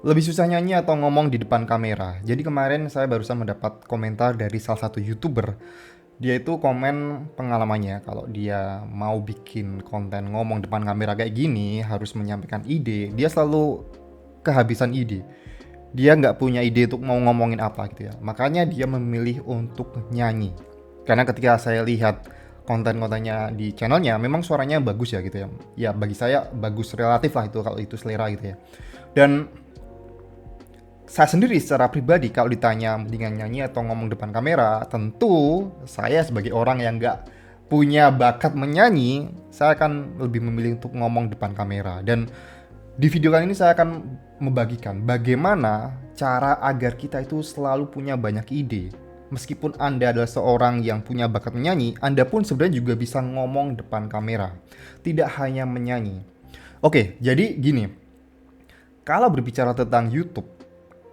Lebih susah nyanyi atau ngomong di depan kamera? Jadi kemarin saya barusan mendapat komentar dari salah satu YouTuber. Dia itu komen pengalamannya kalau dia mau bikin konten ngomong depan kamera kayak gini, harus menyampaikan ide, dia selalu kehabisan ide. Dia nggak punya ide untuk mau ngomongin apa gitu ya. Makanya dia memilih untuk nyanyi. Karena ketika saya lihat konten-kontennya di channelnya, memang suaranya bagus ya gitu ya. Ya bagi saya bagus relatif lah itu kalau itu selera gitu ya. Dan saya sendiri secara pribadi kalau ditanya mendingan nyanyi atau ngomong depan kamera, tentu saya sebagai orang yang nggak punya bakat menyanyi, saya akan lebih memilih untuk ngomong depan kamera. Dan di video kali ini saya akan membagikan bagaimana cara agar kita itu selalu punya banyak ide. Meskipun Anda adalah seorang yang punya bakat menyanyi, Anda pun sebenarnya juga bisa ngomong depan kamera. Tidak hanya menyanyi. Oke, jadi gini. Kalau berbicara tentang YouTube,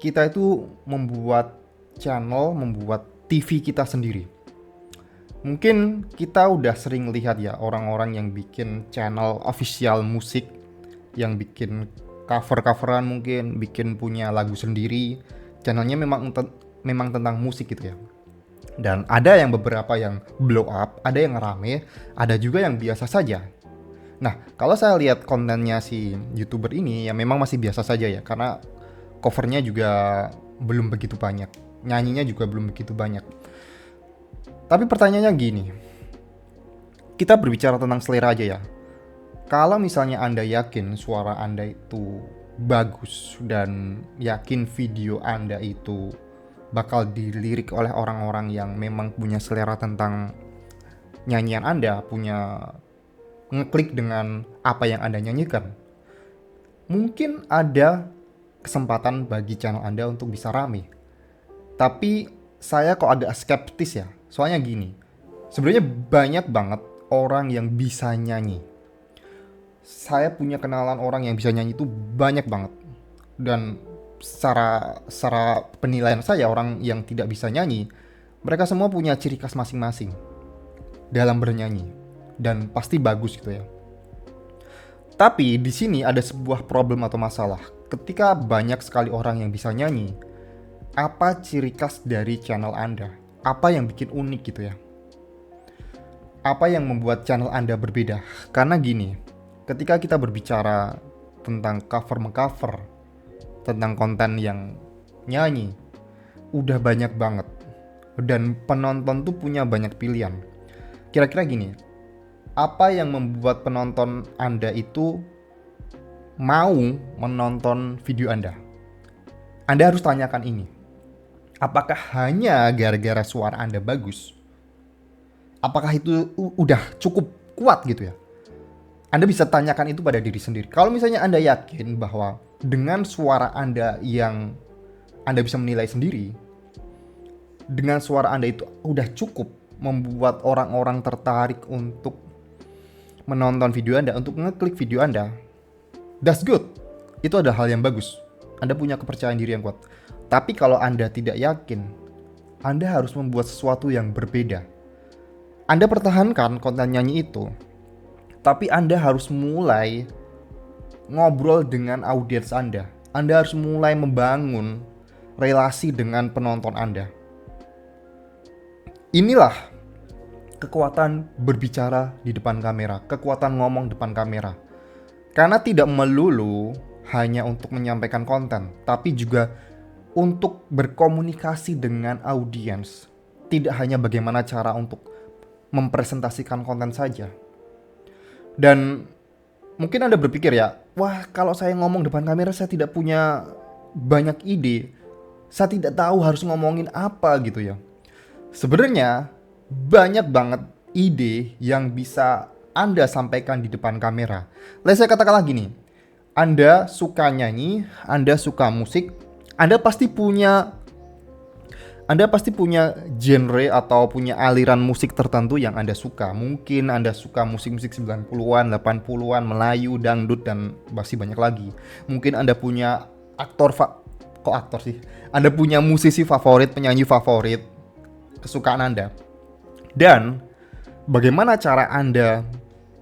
kita itu membuat channel, membuat TV kita sendiri. Mungkin kita udah sering lihat ya orang-orang yang bikin channel official musik, yang bikin cover-coveran mungkin, bikin punya lagu sendiri. Channelnya memang tentang musik gitu ya. Dan ada yang beberapa yang blow up, ada yang rame, ada juga yang biasa saja. Nah, kalau saya lihat kontennya si YouTuber ini ya memang masih biasa saja ya, karena covernya juga belum begitu banyak, nyanyinya juga belum begitu banyak. Tapi pertanyaannya gini, kita berbicara tentang selera aja ya. Kalau misalnya Anda yakin suara Anda itu bagus dan yakin video Anda itu bakal dilirik oleh orang-orang yang memang punya selera tentang nyanyian Anda, punya ngeklik dengan apa yang Anda nyanyikan, mungkin ada kesempatan bagi channel Anda untuk bisa rame. Tapi saya kok agak skeptis ya. Soalnya gini, sebenarnya banyak banget orang yang bisa nyanyi. Saya punya kenalan orang yang bisa nyanyi itu banyak banget. Dan secara penilaian saya, orang yang tidak bisa nyanyi, mereka semua punya ciri khas masing-masing dalam bernyanyi dan pasti bagus gitu ya. Tapi di sini ada sebuah problem atau masalah. Ketika banyak sekali orang yang bisa nyanyi, apa ciri khas dari channel Anda? Apa yang bikin unik gitu ya? Apa yang membuat channel Anda berbeda? Karena gini, ketika kita berbicara tentang cover-mengcover, tentang konten yang nyanyi, udah banyak banget. Dan penonton tuh punya banyak pilihan. Kira-kira gini, apa yang membuat penonton Anda itu mau menonton video Anda? Anda harus tanyakan ini. Apakah hanya gara-gara suara Anda bagus? Apakah itu udah cukup kuat gitu ya? Anda bisa tanyakan itu pada diri sendiri. Kalau misalnya Anda yakin bahwa dengan suara Anda yang Anda bisa menilai sendiri, dengan suara Anda itu udah cukup membuat orang-orang tertarik untuk menonton video Anda, untuk ngeklik video Anda, that's good. Itu adalah hal yang bagus. Anda punya kepercayaan diri yang kuat. Tapi kalau Anda tidak yakin, Anda harus membuat sesuatu yang berbeda. Anda pertahankan konten nyanyi itu, tapi Anda harus mulai ngobrol dengan audiens Anda. Anda harus mulai membangun relasi dengan penonton Anda. Inilah kekuatan berbicara di depan kamera, kekuatan ngomong depan kamera. Karena tidak melulu hanya untuk menyampaikan konten, tapi juga untuk berkomunikasi dengan audiens. Tidak hanya bagaimana cara untuk mempresentasikan konten saja. Dan mungkin Anda berpikir ya, wah kalau saya ngomong depan kamera saya tidak punya banyak ide. Saya tidak tahu harus ngomongin apa gitu ya. Sebenarnya banyak banget ide yang bisa Anda sampaikan di depan kamera. Saya katakanlah gini, Anda suka nyanyi, Anda suka musik, Anda pasti punya genre atau punya aliran musik tertentu yang Anda suka. Mungkin Anda suka musik-musik 90-an, 80-an, Melayu, dangdut, dan masih banyak lagi. Mungkin Anda punya Anda punya musisi favorit, penyanyi favorit, kesukaan Anda. Dan bagaimana cara Anda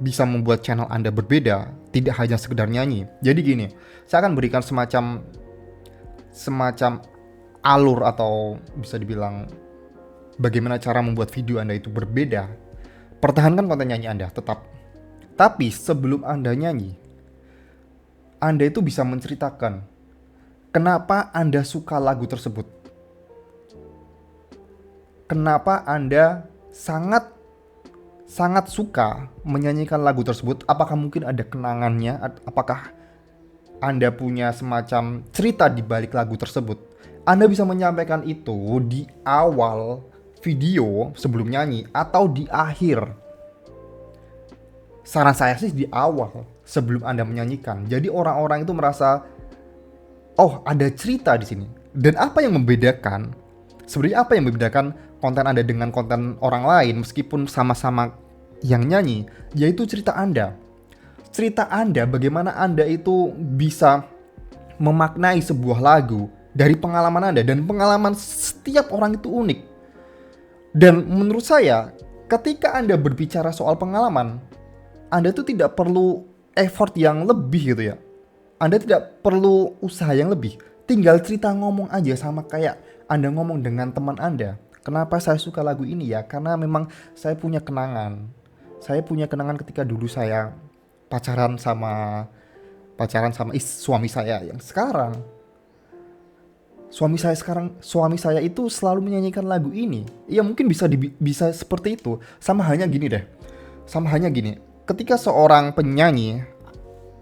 bisa membuat channel Anda berbeda, tidak hanya sekedar nyanyi. Jadi gini, saya akan berikan semacam semacam alur atau bisa dibilang bagaimana cara membuat video Anda itu berbeda, pertahankan konten nyanyi Anda tetap. Tapi sebelum Anda nyanyi, Anda itu bisa menceritakan kenapa Anda suka lagu tersebut. Kenapa Anda sangat suka menyanyikan lagu tersebut? Apakah mungkin ada kenangannya? Apakah Anda punya semacam cerita di balik lagu tersebut? Anda bisa menyampaikan itu di awal video sebelum nyanyi atau di akhir. Saran saya sih di awal sebelum Anda menyanyikan. Jadi orang-orang itu merasa, oh ada cerita di sini. Dan apa yang membedakan? Sebenarnya apa yang membedakan konten Anda dengan konten orang lain meskipun sama-sama yang nyanyi? Yaitu cerita Anda. Cerita Anda, bagaimana Anda itu bisa memaknai sebuah lagu dari pengalaman Anda. Dan pengalaman setiap orang itu unik. Dan menurut saya, ketika Anda berbicara soal pengalaman, Anda itu tidak perlu effort yang lebih gitu ya. Anda tidak perlu usaha yang lebih. Tinggal cerita ngomong aja, sama kayak Anda ngomong dengan teman Anda. Kenapa saya suka lagu ini ya? Karena memang saya punya kenangan. Saya punya kenangan ketika dulu saya pacaran sama suami saya yang sekarang. Suami saya itu selalu menyanyikan lagu ini. Ya mungkin bisa seperti itu. Sama halnya gini. Ketika seorang penyanyi,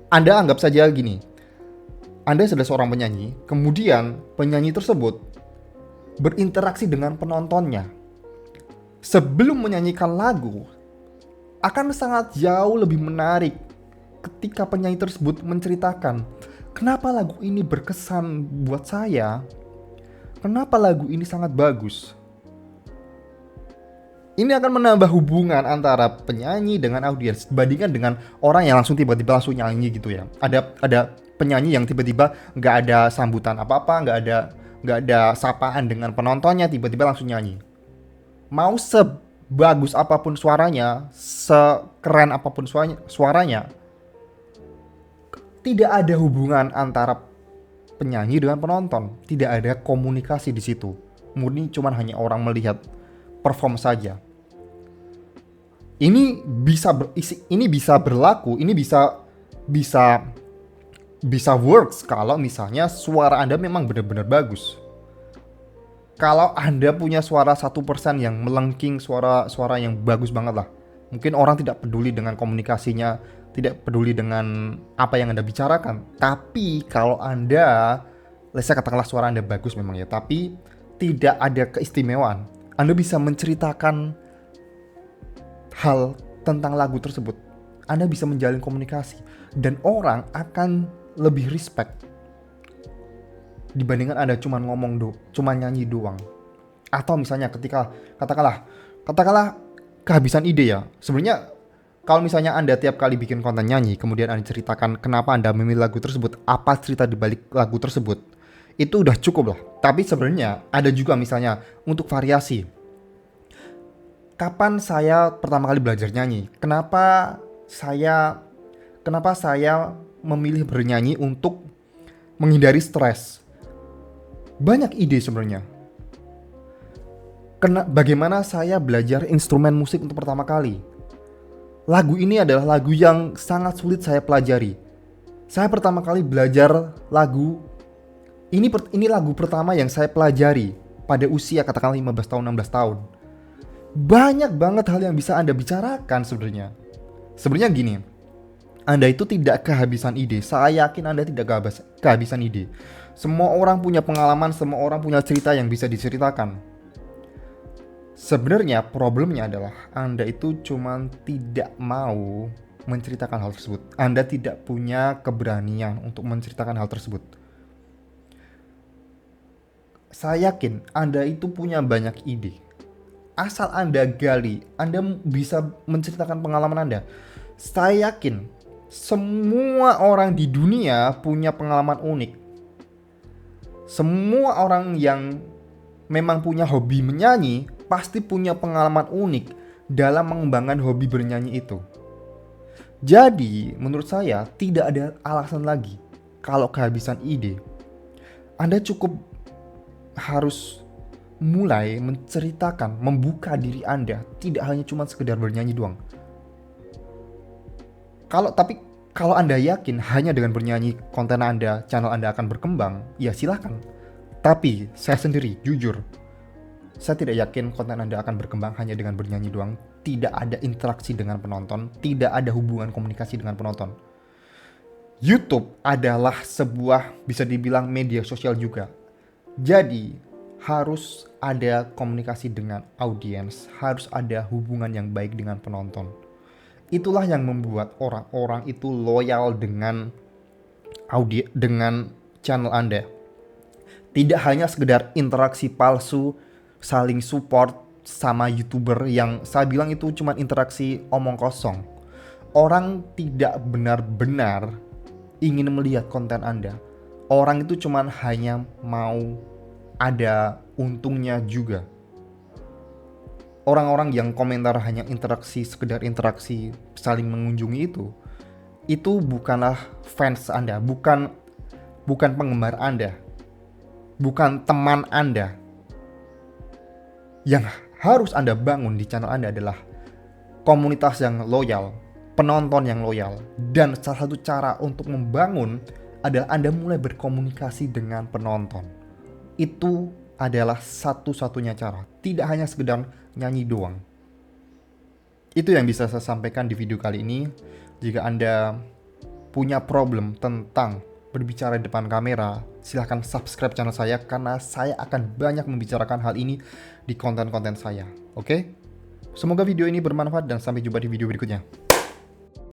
Anda anggap saja gini. Anda sudah seorang penyanyi, kemudian penyanyi tersebut berinteraksi dengan penontonnya. Sebelum menyanyikan lagu, akan sangat jauh lebih menarik ketika penyanyi tersebut menceritakan kenapa lagu ini berkesan buat saya. Kenapa lagu ini sangat bagus? Ini akan menambah hubungan antara penyanyi dengan audiens dibandingkan dengan orang yang langsung tiba-tiba langsung nyanyi gitu ya. Ada penyanyi yang tiba-tiba nggak ada sambutan apa-apa, nggak ada sapaan dengan penontonnya, tiba-tiba langsung nyanyi. Mau sebagus apapun suaranya, sekeren apapun suaranya, tidak ada hubungan antara penyanyi dengan penonton, tidak ada komunikasi di situ. Murni cuman hanya orang melihat perform saja. Ini bisa berlaku, ini bisa works kalau misalnya suara Anda memang benar-benar bagus. Kalau Anda punya suara 1% yang melengking, suara yang bagus banget lah. Mungkin orang tidak peduli dengan komunikasinya, tidak peduli dengan apa yang Anda bicarakan. Tapi kalau Anda, saya katakanlah suara Anda bagus memang ya, tapi tidak ada keistimewaan, Anda bisa menceritakan hal tentang lagu tersebut. Anda bisa menjalin komunikasi dan orang akan lebih respect dibandingkan Anda cuma nyanyi doang. Atau misalnya ketika katakanlah kehabisan ide ya. Sebenarnya kalau misalnya Anda tiap kali bikin konten nyanyi, kemudian Anda ceritakan kenapa Anda memilih lagu tersebut, apa cerita di balik lagu tersebut, itu udah cukup lah. Tapi sebenarnya ada juga misalnya untuk variasi. Kapan saya pertama kali belajar nyanyi? Kenapa saya memilih bernyanyi untuk menghindari stres? Banyak ide sebenarnya. Bagaimana saya belajar instrumen musik untuk pertama kali? Lagu ini adalah lagu yang sangat sulit saya pelajari. Saya pertama kali belajar lagu ini lagu pertama yang saya pelajari pada usia katakanlah 15 tahun, 16 tahun. Banyak banget hal yang bisa Anda bicarakan sebenarnya. Sebenarnya gini, Anda itu tidak kehabisan ide. Saya yakin Anda tidak kehabisan ide. Semua orang punya pengalaman, semua orang punya cerita yang bisa diceritakan. Sebenarnya problemnya adalah Anda itu cuma tidak mau menceritakan hal tersebut. Anda tidak punya keberanian untuk menceritakan hal tersebut. Saya yakin Anda itu punya banyak ide. Asal Anda gali, Anda bisa menceritakan pengalaman Anda. Saya yakin semua orang di dunia punya pengalaman unik. Semua orang yang memang punya hobi menyanyi pasti punya pengalaman unik dalam mengembangkan hobi bernyanyi itu. Jadi, menurut saya tidak ada alasan lagi kalau kehabisan ide. Anda cukup harus mulai menceritakan, membuka diri Anda, tidak hanya cuma sekedar bernyanyi doang. Kalau Anda yakin hanya dengan bernyanyi konten Anda, channel Anda akan berkembang, ya silakan. Tapi saya sendiri, jujur, saya tidak yakin konten Anda akan berkembang hanya dengan bernyanyi doang. Tidak ada interaksi dengan penonton, tidak ada hubungan komunikasi dengan penonton. YouTube adalah sebuah, bisa dibilang, media sosial juga. Jadi harus ada komunikasi dengan audiens, harus ada hubungan yang baik dengan penonton. Itulah yang membuat orang-orang itu loyal dengan channel Anda. Tidak hanya sekedar interaksi palsu, saling support sama YouTuber yang saya bilang itu cuma interaksi omong kosong. Orang tidak benar-benar ingin melihat konten Anda. Orang itu cuma hanya mau ada untungnya juga. Orang-orang yang komentar hanya interaksi, sekedar interaksi, saling mengunjungi itu bukanlah fans Anda, bukan penggemar Anda, bukan teman Anda. Yang harus Anda bangun di channel Anda adalah komunitas yang loyal, penonton yang loyal. Dan salah satu cara untuk membangun adalah Anda mulai berkomunikasi dengan penonton. Itu adalah satu-satunya cara, tidak hanya sekedar nyanyi doang. Itu yang bisa saya sampaikan di video kali ini. Jika Anda punya problem tentang berbicara di depan kamera, silahkan subscribe channel saya karena saya akan banyak membicarakan hal ini di konten-konten saya. Oke? Semoga video ini bermanfaat dan sampai jumpa di video berikutnya.